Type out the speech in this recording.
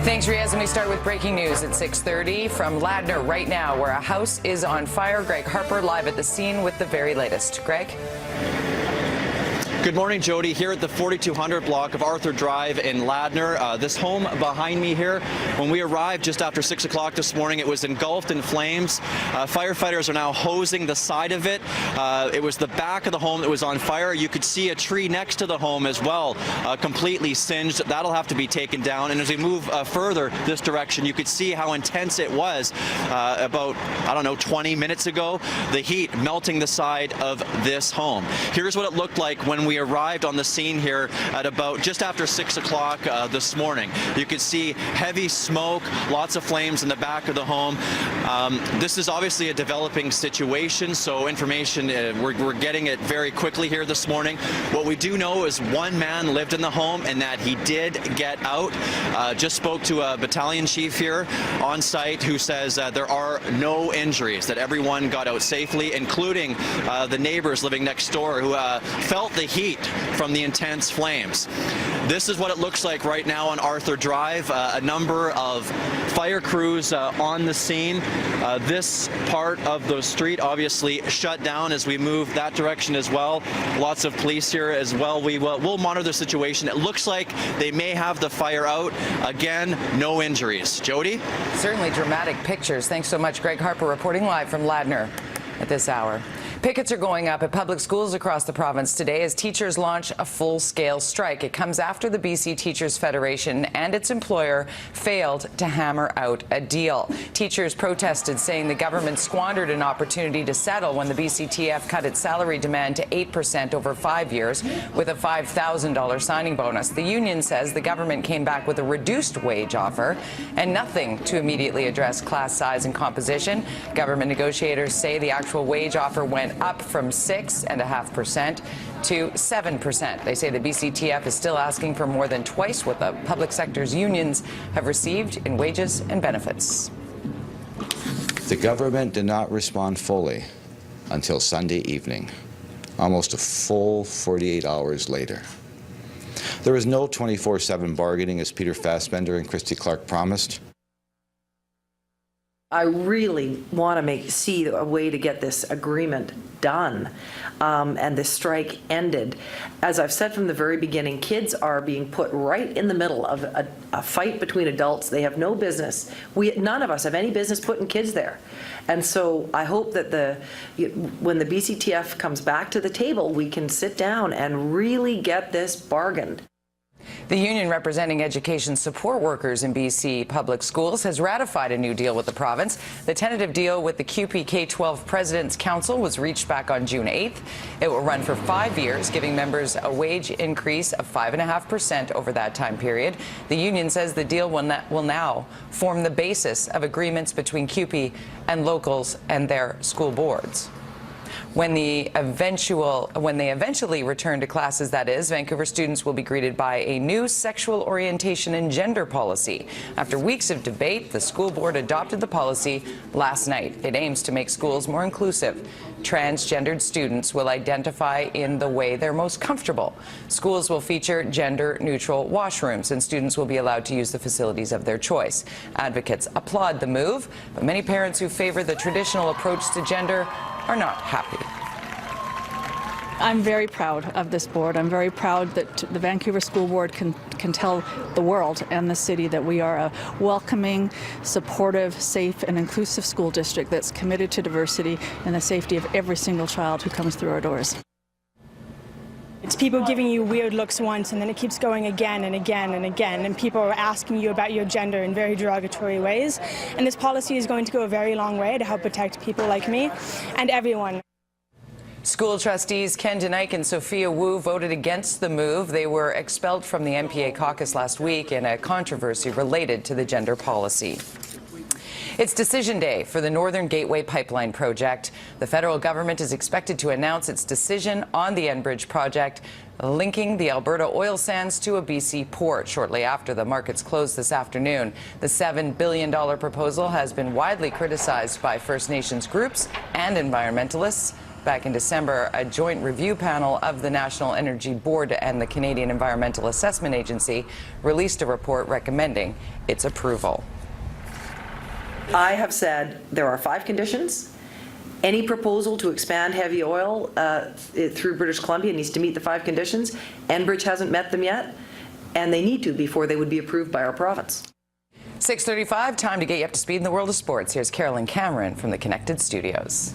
Thanks, Riaz. And we start with breaking news at 6:30 from Ladner right now, where a house is on fire. Greg Harper live at the scene with the very latest. Greg? Good morning, Jody. Here at the 4200 block of Arthur Drive in Ladner. This home behind me here, when we arrived just after 6 o'clock this morning, it was engulfed in flames. Firefighters are now hosing the side of it. It was the back of the home that was on fire. You could see a tree next to the home as well, completely singed. That'll have to be taken down. And as we move further this direction, you could see how intense it was about, 20 minutes ago. The heat melting the side of this home. Here's what it looked like when we arrived on the scene here at about just after 6 o'clock this morning. You could see heavy smoke, lots of flames in the back of the home. This is obviously a developing situation, so information, we're getting it very quickly here this morning. What we do know is one man lived in the home and that he did get out. Just spoke to a battalion chief here on site who says there are no injuries, that everyone got out safely, including the neighbors living next door who felt the heat from the intense flames. This is what it looks like right now on Arthur Drive. A number of fire crews on the scene. This part of the street obviously shut down as we move that direction as well. Lots of police here as well. We'll monitor the situation. It looks like they may have the fire out. Again, no injuries. Jody? Certainly dramatic pictures. Thanks so much, Greg Harper, reporting live from Ladner at this hour. Pickets are going up at public schools across the province today as teachers launch a full-scale strike. It comes after the BC Teachers Federation and its employer failed to hammer out a deal. Teachers protested, saying the government squandered an opportunity to settle when the BCTF cut its salary demand to 8% over 5 years with a $5,000 signing bonus. The union says the government came back with a reduced wage offer and nothing to immediately address class size and composition. Government negotiators say the actual wage offer went up from 6.5% to 7%. They say the BCTF is still asking for more than twice what the public sector's unions have received in wages and benefits. The government did not respond fully until Sunday evening, almost a full 48 hours later. There was no 24/7 bargaining as Peter Fassbender and Christy Clark promised. I really want to see a way to get this agreement done and this strike ended. As I've said from the very beginning, kids are being put right in the middle of a fight between adults. They have no business. None of us have any business putting kids there. And so I hope that when the BCTF comes back to the table, we can sit down and really get this bargained. The union representing education support workers in BC public schools has ratified a new deal with the province. The tentative deal with the CUPE K-12 President's Council was reached back on June 8th. It will run for 5 years, giving members a wage increase of 5.5% over that time period. The union says the deal will now form the basis of agreements between CUPE and locals and their school boards. When they eventually return to classes, that is, Vancouver students will be greeted by a new sexual orientation and gender policy. After weeks of debate, the school board adopted the policy last night. It aims to make schools more inclusive. Transgendered students will identify in the way they're most comfortable. Schools will feature gender-neutral washrooms, and students will be allowed to use the facilities of their choice. Advocates applaud the move, but many parents who favor the traditional approach to gender are not happy. I'm very proud of this board. I'm very proud that the Vancouver School Board can tell the world and the city that we are a welcoming, supportive, safe and inclusive school district that's committed to diversity and the safety of every single child who comes through our doors. It's people giving you weird looks once, and then it keeps going again and again and again, and people are asking you about your gender in very derogatory ways. And this policy is going to go a very long way to help protect people like me and everyone. School trustees Ken Denike and Sophia Wu voted against the move. They were expelled from the MPA caucus last week in a controversy related to the gender policy. It's decision day for the Northern Gateway Pipeline project. The federal government is expected to announce its decision on the Enbridge project, linking the Alberta oil sands to a BC port shortly after the markets closed this afternoon. The $7 billion proposal has been widely criticized by First Nations groups and environmentalists. Back in December, a joint review panel of the National Energy Board and the Canadian Environmental Assessment Agency released a report recommending its approval. I have said there are 5 conditions. Any proposal to expand heavy oil through British Columbia needs to meet the 5 conditions. Enbridge hasn't met them yet, and they need to before they would be approved by our province. 6:35, time to get you up to speed in the world of sports. Here's Carolyn Cameron from the Connected Studios.